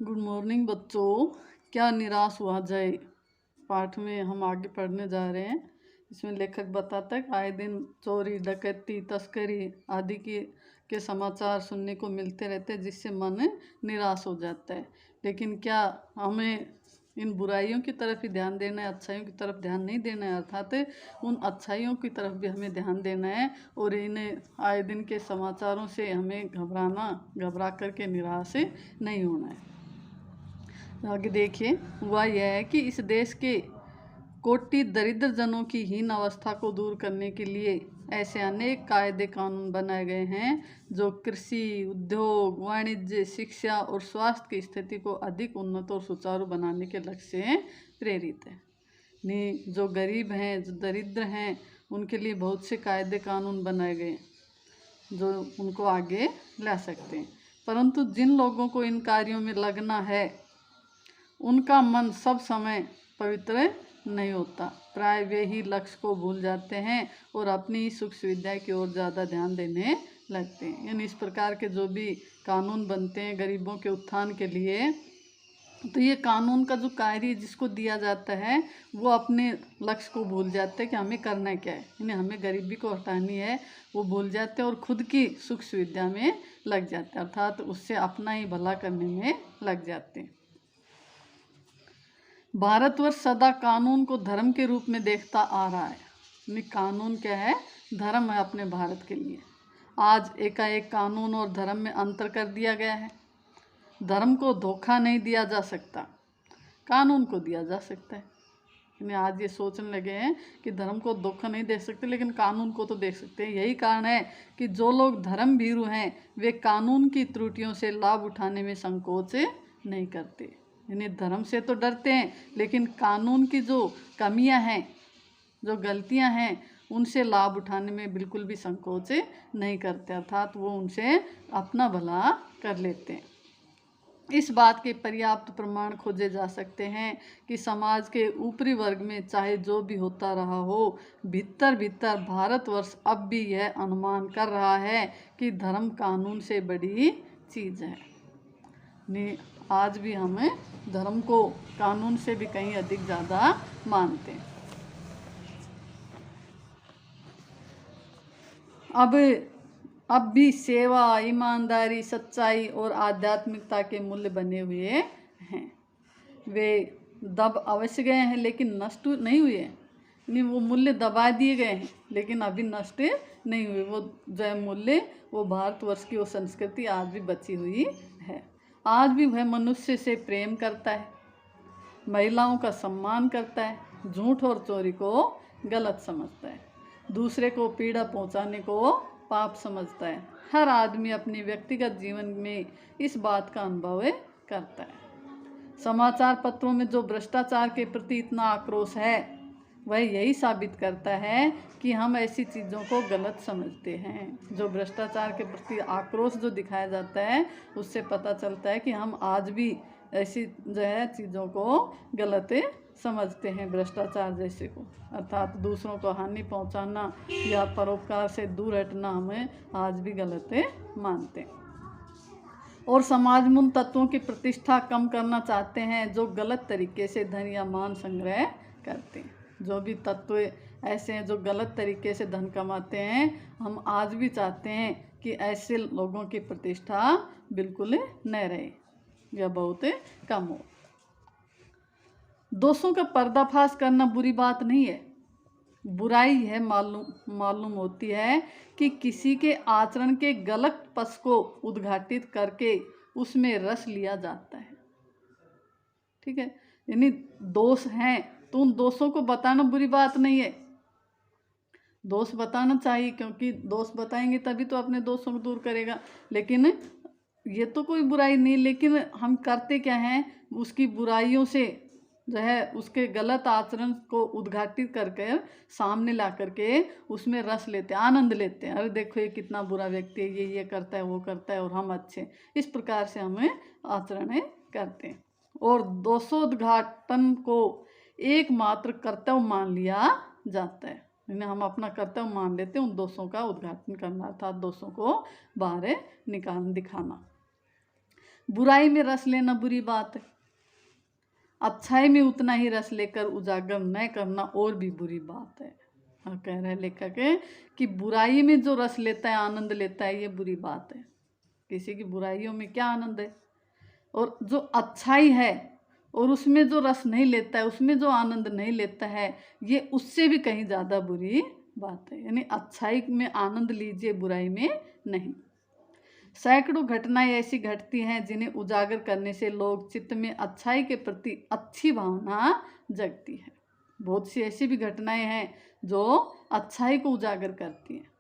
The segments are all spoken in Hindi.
गुड मॉर्निंग बच्चों। क्या निराश हुआ जाए पाठ में हम आगे पढ़ने जा रहे हैं। इसमें लेखक बताता है कि आए दिन चोरी डकैती तस्करी आदि के समाचार सुनने को मिलते रहते हैं, जिससे मन निराश हो जाता है। लेकिन क्या हमें इन बुराइयों की तरफ ही ध्यान देना है, अच्छाइयों की तरफ ध्यान नहीं देना है? अर्थात उन अच्छाइयों की तरफ भी हमें ध्यान देना है और इन्हें आए दिन के समाचारों से हमें घबरा करके निराश नहीं होना है। आगे देखिए, हुआ यह है कि इस देश के कोटि दरिद्र जनों की हीन अवस्था को दूर करने के लिए ऐसे अनेक कायदे कानून बनाए गए हैं जो कृषि, उद्योग, वाणिज्य, शिक्षा और स्वास्थ्य की स्थिति को अधिक उन्नत और सुचारू बनाने के लक्ष्य से प्रेरित है। नहीं, जो गरीब हैं, जो दरिद्र हैं, उनके लिए बहुत से कायदे कानून बनाए गए जो उनको आगे ला सकते हैं। परंतु जिन लोगों को इन कार्यों में लगना है उनका मन सब समय पवित्र नहीं होता। प्राय वे ही लक्ष्य को भूल जाते हैं और अपनी सुख सुविधा की ओर ज़्यादा ध्यान देने लगते हैं। यानी इस प्रकार के जो भी कानून बनते हैं गरीबों के उत्थान के लिए, तो ये कानून का जो कार्य जिसको दिया जाता है वो अपने लक्ष्य को भूल जाते हैं कि हमें करना क्या है, यानी हमें गरीबी को हटानी है। वो भूल जाते हैं और खुद की सुख सुविधा में लग जाते हैं, अर्थात उससे अपना ही भला करने में लग जाते हैं। भारतवर्ष सदा कानून को धर्म के रूप में देखता आ रहा है। यानी कानून क्या है? धर्म है अपने भारत के लिए। आज एकाएक कानून और धर्म में अंतर कर दिया गया है। धर्म को धोखा नहीं दिया जा सकता, कानून को दिया जा सकता है। यानी आज ये सोचने लगे हैं कि धर्म को धोखा नहीं दे सकते, लेकिन कानून को तो देख सकते हैं। यही कारण है कि जो लोग धर्म भीरू हैं वे कानून की त्रुटियों से लाभ उठाने में संकोच नहीं करते। यानी धर्म से तो डरते हैं, लेकिन कानून की जो कमियां हैं, जो गलतियां हैं, उनसे लाभ उठाने में बिल्कुल भी संकोच नहीं करते, अर्थात वो उनसे अपना भला कर लेते हैं। इस बात के पर्याप्त प्रमाण खोजे जा सकते हैं कि समाज के ऊपरी वर्ग में चाहे जो भी होता रहा हो, भीतर भीतर भारतवर्ष अब भी यह अनुमान कर रहा है कि धर्म कानून से बड़ी चीज़ है। आज भी हमें धर्म को कानून से भी कहीं अधिक ज़्यादा मानते हैं। अब भी सेवा, ईमानदारी, सच्चाई और आध्यात्मिकता के मूल्य बने हुए हैं। वे दब अवश्य गए हैं लेकिन नष्ट नहीं हुए हैं। नहीं, वो मूल्य दबा दिए गए हैं लेकिन अभी नष्ट नहीं हुए। वो जो मूल्य, वो भारतवर्ष की वो संस्कृति आज भी बची हुई है। आज भी वह मनुष्य से प्रेम करता है, महिलाओं का सम्मान करता है, झूठ और चोरी को गलत समझता है, दूसरे को पीड़ा पहुंचाने को पाप समझता है। हर आदमी अपनी व्यक्तिगत जीवन में इस बात का अनुभव करता है। समाचार पत्रों में जो भ्रष्टाचार के प्रति इतना आक्रोश है वह यही साबित करता है कि हम ऐसी चीज़ों को गलत समझते हैं। जो भ्रष्टाचार के प्रति आक्रोश जो दिखाया जाता है उससे पता चलता है कि हम आज भी ऐसी जो है चीज़ों को गलत समझते हैं, भ्रष्टाचार जैसे को, अर्थात दूसरों को हानि पहुंचाना या परोपकार से दूर हटना हमें आज भी गलत मानते हैं। और समाज में उन तत्वों की प्रतिष्ठा कम करना चाहते हैं जो गलत तरीके से धन या मान संग्रह करते हैं। जो भी तत्व ऐसे हैं जो गलत तरीके से धन कमाते हैं, हम आज भी चाहते हैं कि ऐसे लोगों की प्रतिष्ठा बिल्कुल न रहे या बहुत कम हो। दोषों का पर्दाफाश करना बुरी बात नहीं है। बुराई है मालूम होती है कि किसी के आचरण के गलत पक्ष को उद्घाटित करके उसमें रस लिया जाता है। ठीक है, यानी दोष हैं तो उन दोषों को बताना बुरी बात नहीं है। दोष बताना चाहिए, क्योंकि दोष बताएंगे तभी तो अपने दोषों को दूर करेगा। लेकिन ये तो कोई बुराई नहीं, लेकिन हम करते क्या हैं, उसकी बुराइयों से जो है उसके गलत आचरण को उद्घाटित करके सामने ला करके उसमें रस लेते हैं, आनंद लेते हैं। अरे देखो ये कितना बुरा व्यक्ति है, ये करता है, वो करता है और हम अच्छे। इस प्रकार से हमें आचरण करते हैं और दोषोद्घाटन को एकमात्र कर्तव्य मान लिया जाता है। हम अपना कर्तव्य मान लेते हैं उन दोषों का उद्घाटन करना, अर्थात दोषों को बाहर दिखाना। बुराई में रस लेना बुरी बात है, अच्छाई में उतना ही रस लेकर उजागर न करना और भी बुरी बात है। और कह रहे लेखक है कि बुराई में जो रस लेता है, आनंद लेता है, ये बुरी बात है। किसी की बुराइयों में क्या आनंद है, और जो अच्छाई है और उसमें जो रस नहीं लेता है, उसमें जो आनंद नहीं लेता है, ये उससे भी कहीं ज़्यादा बुरी बात है। यानी अच्छाई में आनंद लीजिए, बुराई में नहीं। सैकड़ों घटनाएं ऐसी घटती हैं जिन्हें उजागर करने से लोग चित्त में अच्छाई के प्रति अच्छी भावना जगती है। बहुत सी ऐसी भी घटनाएं हैं जो अच्छाई को उजागर करती हैं,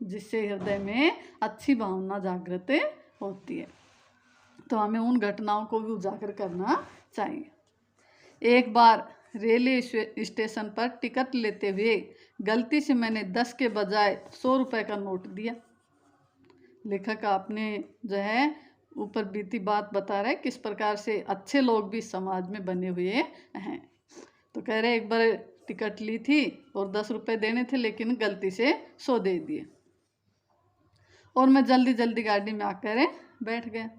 जिससे हृदय में अच्छी भावना जागृत होती है। तो हमें उन घटनाओं को भी उजागर करना चाहिए। एक बार रेलवे स्टेशन पर टिकट लेते हुए गलती से मैंने 10 के बजाय 100 रुपये का नोट दिया। लेखक आपने जो है ऊपर बीती बात बता रहे किस प्रकार से अच्छे लोग भी समाज में बने हुए हैं। तो कह रहे एक बार टिकट ली थी और 10 रुपये देने थे, लेकिन गलती से 100 दे दिए, और मैं जल्दी जल्दी गाड़ी में आकर बैठ गया।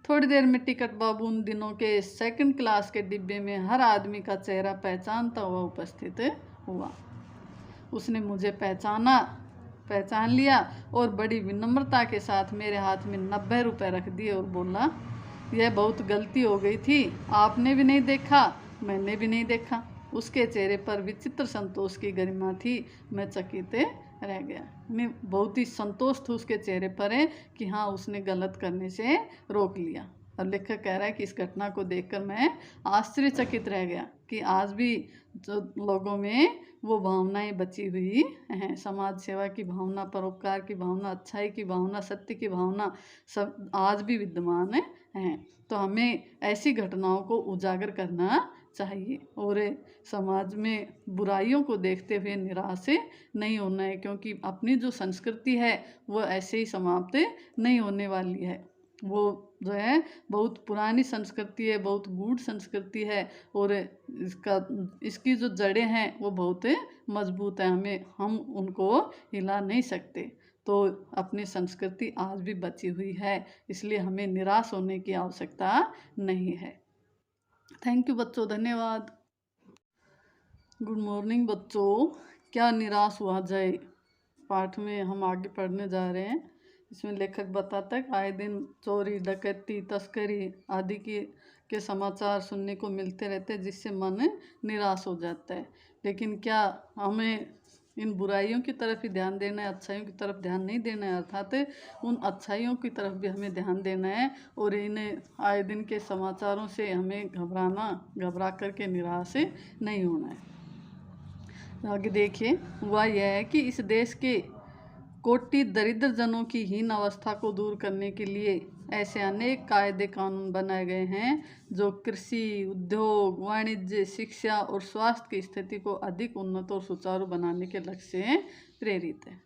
थोड़ी देर में टिकट बाबू उन दिनों के सेकंड क्लास के डिब्बे में हर आदमी का चेहरा पहचानता हुआ उपस्थित हुआ। उसने मुझे पहचान लिया और बड़ी विनम्रता के साथ मेरे हाथ में 90 रुपये रख दिए और बोला, यह बहुत गलती हो गई थी, आपने भी नहीं देखा, मैंने भी नहीं देखा। उसके चेहरे पर विचित्र संतोष की गरिमा थी। मैं चकित रह गया। मैं बहुत ही संतोष था उसके चेहरे पर है कि हाँ, उसने गलत करने से रोक लिया। और लेखक कह रहा है कि इस घटना को देखकर मैं आश्चर्यचकित रह गया कि आज भी जो लोगों में वो भावनाएं बची हुई हैं, समाज सेवा की भावना, परोपकार की भावना, अच्छाई की भावना, सत्य की भावना, सब आज भी विद्यमान हैं। तो हमें ऐसी घटनाओं को उजागर करना चाहिए और समाज में बुराइयों को देखते हुए निराश नहीं होना है, क्योंकि अपनी जो संस्कृति है वो ऐसे ही समाप्त नहीं होने वाली है। वो जो है बहुत पुरानी संस्कृति है, बहुत गूढ़ संस्कृति है, और इसकी जो जड़ें हैं वो बहुत मजबूत है। हम उनको हिला नहीं सकते। तो अपनी संस्कृति आज भी बची हुई है, इसलिए हमें निराश होने की आवश्यकता नहीं है। थैंक यू बच्चों, धन्यवाद। गुड मॉर्निंग बच्चों। क्या निराश हुआ जाए पाठ में हम आगे पढ़ने जा रहे हैं। इसमें लेखक बताता है कि आए दिन चोरी, डकैती, तस्करी आदि के समाचार सुनने को मिलते रहते हैं, जिससे मन निराश हो जाता है। लेकिन क्या हमें इन बुराइयों की तरफ ही ध्यान देना है, अच्छाइयों की तरफ ध्यान नहीं देना है? अर्थात उन अच्छाइयों की तरफ भी हमें ध्यान देना है, और इन आए दिन के समाचारों से हमें घबरा करके निराश नहीं होना है। आगे देखिए, हुआ यह है कि इस देश के कोटि दरिद्र जनों की हीन अवस्था को दूर करने के लिए ऐसे अनेक कायदे कानून बनाए गए हैं जो कृषि, उद्योग, वाणिज्य, शिक्षा और स्वास्थ्य की स्थिति को अधिक उन्नत और सुचारू बनाने के लक्ष्य से प्रेरित है।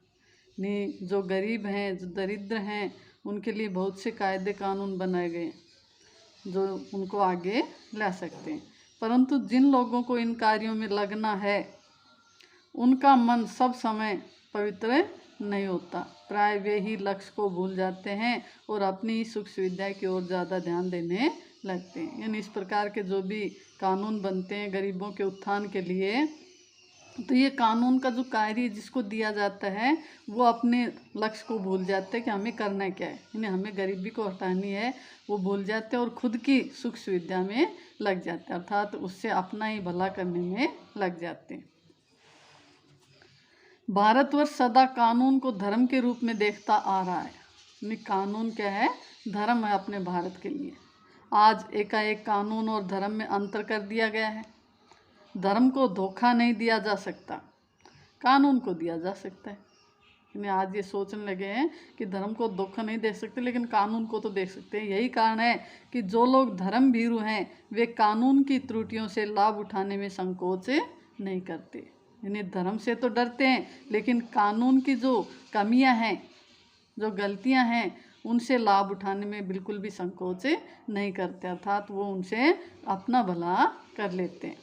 जो गरीब हैं, जो दरिद्र हैं, उनके लिए बहुत से कायदे कानून बनाए गए जो उनको आगे ला सकते हैं। परंतु जिन लोगों को इन कार्यों में लगना है, उनका मन सब समय पवित्र नहीं होता। प्राय वे ही लक्ष्य को भूल जाते हैं और अपनी सुख सुविधा की ओर ज़्यादा ध्यान देने लगते हैं। यानी इस प्रकार के जो भी कानून बनते हैं गरीबों के उत्थान के लिए, तो ये कानून का जो कार्य जिसको दिया जाता है वो अपने लक्ष्य को भूल जाते हैं कि हमें करना क्या है, यानी हमें गरीबी को हटानी है, वो भूल जाते हैं और खुद की सुख सुविधा में लग जाते हैं, अर्थात उससे अपना ही भला करने में लग जाते हैं। भारतवर्ष सदा कानून को धर्म के रूप में देखता आ रहा है। कानून क्या है? धर्म है अपने भारत के लिए। आज एकाएक कानून और धर्म में अंतर कर दिया गया है। धर्म को धोखा नहीं दिया जा सकता, कानून को दिया जा सकता है। यानी आज ये सोचने लगे हैं कि धर्म को धोखा नहीं दे सकते, लेकिन कानून को तो दे सकते हैं। यही कारण है कि जो लोग धर्म भीरू हैं वे कानून की त्रुटियों से लाभ उठाने में संकोच नहीं करते। यानी धर्म से तो डरते हैं, लेकिन कानून की जो कमियां हैं, जो गलतियां हैं, उनसे लाभ उठाने में बिल्कुल भी संकोच नहीं करते, अर्थात वो उनसे अपना भला कर लेते हैं।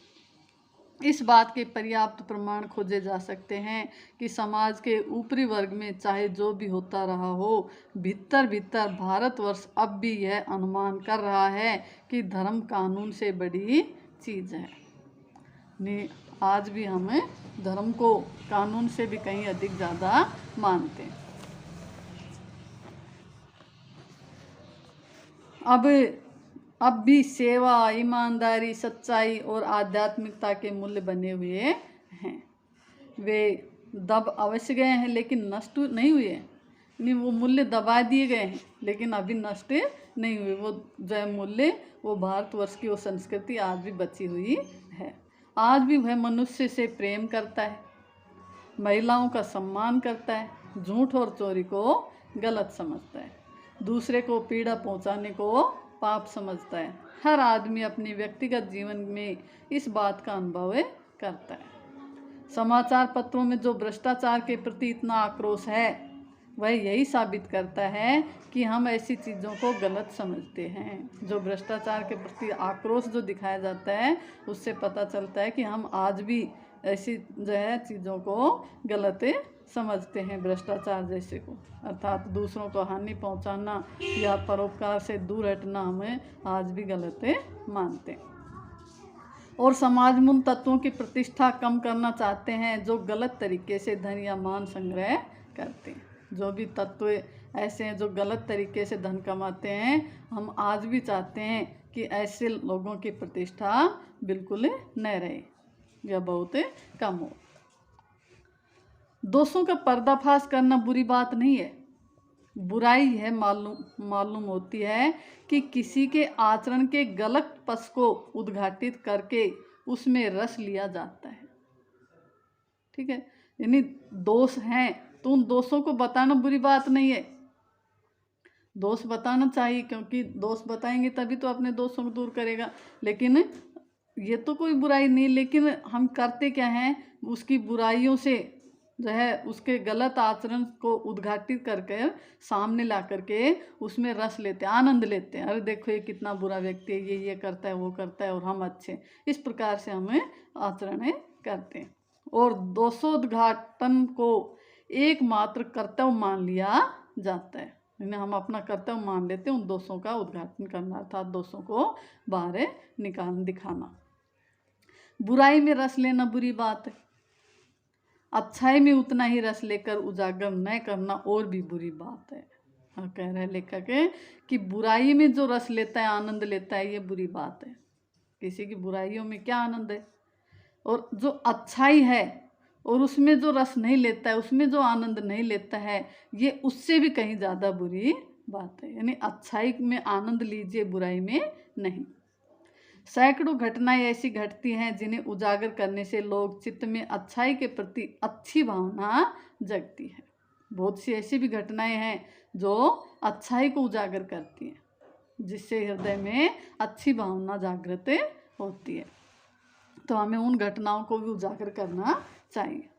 इस बात के पर्याप्त प्रमाण खोजे जा सकते हैं कि समाज के ऊपरी वर्ग में चाहे जो भी होता रहा हो, भीतर भीतर भारतवर्ष अब भी यह अनुमान कर रहा है कि धर्म कानून से बड़ी चीज़ है। नहीं, आज भी हमें धर्म को कानून से भी कहीं अधिक ज़्यादा मानते हैं। अब भी सेवा, ईमानदारी, सच्चाई और आध्यात्मिकता के मूल्य बने हुए हैं। वे दब अवश्य गए हैं लेकिन नष्ट नहीं हुए। नहीं, वो मूल्य दबा दिए गए हैं लेकिन अभी नष्ट नहीं हुए। वो जो मूल्य, वो भारतवर्ष की वो संस्कृति आज भी बची हुई है। आज भी वह मनुष्य से प्रेम करता है, महिलाओं का सम्मान करता है, झूठ और चोरी को गलत समझता है, दूसरे को पीड़ा पहुंचाने को पाप समझता है। हर आदमी अपने व्यक्तिगत जीवन में इस बात का अनुभव करता है। समाचार पत्रों में जो भ्रष्टाचार के प्रति इतना आक्रोश है, वह यही साबित करता है कि हम ऐसी चीज़ों को गलत समझते हैं। जो भ्रष्टाचार के प्रति आक्रोश जो दिखाया जाता है, उससे पता चलता है कि हम आज भी ऐसी जो है चीज़ों को गलत समझते हैं, भ्रष्टाचार जैसे को, अर्थात दूसरों को हानि पहुंचाना या परोपकार से दूर हटना हमें आज भी गलत मानते हैं। और समाज में उन तत्वों की प्रतिष्ठा कम करना चाहते हैं जो गलत तरीके से धन या मान संग्रह करते हैं। जो भी तत्व ऐसे हैं जो गलत तरीके से धन कमाते हैं, हम आज भी चाहते हैं कि ऐसे लोगों की प्रतिष्ठा बिल्कुल न रहे या बहुत कम हो। दोषों का पर्दाफाश करना बुरी बात नहीं है। बुराई है मालूम होती है कि किसी के आचरण के गलत पक्ष को उद्घाटित करके उसमें रस लिया जाता है। ठीक है, यानी दोष हैं तो उन दोषों को बताना बुरी बात नहीं है। दोष बताना चाहिए, क्योंकि दोष बताएंगे तभी तो अपने दोषों को दूर करेगा। लेकिन ये तो कोई बुराई नहीं, लेकिन हम करते क्या हैं, उसकी बुराइयों से जो है उसके गलत आचरण को उद्घाटित करके सामने ला करके उसमें रस लेते हैं, आनंद लेते हैं। अरे देखो ये कितना बुरा व्यक्ति है, ये करता है, वो करता है और हम अच्छे। इस प्रकार से हमें आचरण करते हैं और दोषोद्घाटन को एकमात्र कर्तव्य मान लिया जाता है। यानी हम अपना कर्तव्य मान लेते हैं उन दोषों का उद्घाटन करना, अर्थात दोषों को बाहर दिखाना। बुराई में रस लेना बुरी बात है। अच्छाई में उतना ही रस लेकर उजागर न करना और भी बुरी बात है। और कह रहे लेखक कि बुराई में जो रस लेता है, आनंद लेता है, ये बुरी बात है। किसी की बुराइयों में क्या आनंद है, और जो अच्छाई है और उसमें जो रस नहीं लेता है, उसमें जो आनंद नहीं लेता है, ये उससे भी कहीं ज़्यादा बुरी बात है। यानी अच्छाई में आनंद लीजिए, बुराई में नहीं। सैकड़ों घटनाएं ऐसी घटती हैं जिन्हें उजागर करने से लोग चित्त में अच्छाई के प्रति अच्छी भावना जगती है। बहुत सी ऐसी भी घटनाएं हैं जो अच्छाई को उजागर करती हैं, जिससे हृदय में अच्छी भावना जागृत होती है। तो हमें उन घटनाओं को भी उजागर करना चाहिए।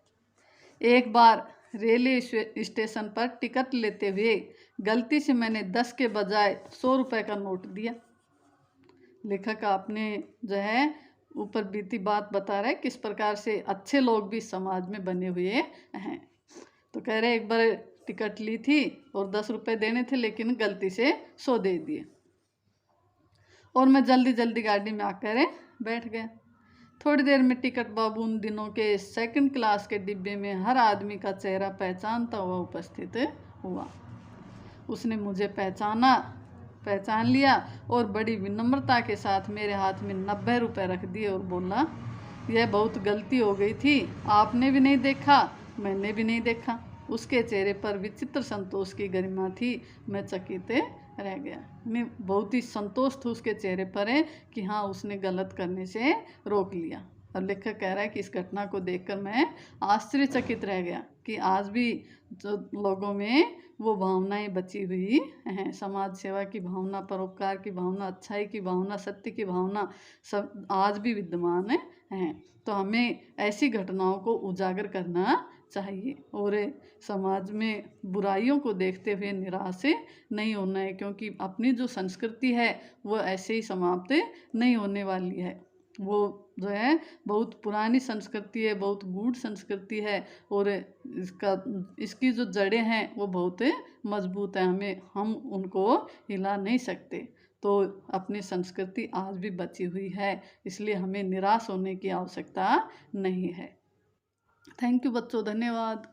एक बार रेलवे स्टेशन पर टिकट लेते हुए गलती से मैंने 10 के बजाय 100 रुपये का नोट दिया। लेखक आपने जो है ऊपर बीती बात बता रहा है किस प्रकार से अच्छे लोग भी समाज में बने हुए हैं। तो कह रहे एक बार टिकट ली थी और 10 रुपये देने थे, लेकिन गलती से 100 दे दिए और मैं जल्दी जल्दी गाड़ी में आकर बैठ गया। थोड़ी देर में टिकट बाबू उन दिनों के सेकंड क्लास के डिब्बे में हर आदमी का चेहरा पहचानता हुआ उपस्थित हुआ। उसने मुझे पहचान लिया और बड़ी विनम्रता के साथ मेरे हाथ में 90 रुपये रख दिए और बोला, यह बहुत गलती हो गई थी, आपने भी नहीं देखा, मैंने भी नहीं देखा। उसके चेहरे पर विचित्र संतोष की गरिमा थी। मैं चकित रह गया। मैं बहुत ही संतोष था उसके चेहरे पर कि हाँ, उसने गलत करने से रोक लिया। और लेखक कह रहा है कि इस घटना को देखकर मैं आश्चर्यचकित रह गया कि आज भी जो लोगों में वो भावनाएं बची हुई हैं, समाज सेवा की भावना, परोपकार की भावना, अच्छाई की भावना, सत्य की भावना, सब आज भी विद्यमान हैं। तो हमें ऐसी घटनाओं को उजागर करना चाहिए और समाज में बुराइयों को देखते हुए निराश नहीं होना है, क्योंकि अपनी जो संस्कृति है वो ऐसे ही समाप्त नहीं होने वाली है। वो जो है बहुत पुरानी संस्कृति है, बहुत गूढ़ संस्कृति है, और इसकी जो जड़ें हैं वो बहुत मजबूत है, हम उनको हिला नहीं सकते। तो अपनी संस्कृति आज भी बची हुई है, इसलिए हमें निराश होने की आवश्यकता नहीं है। थैंक यू बच्चों, धन्यवाद।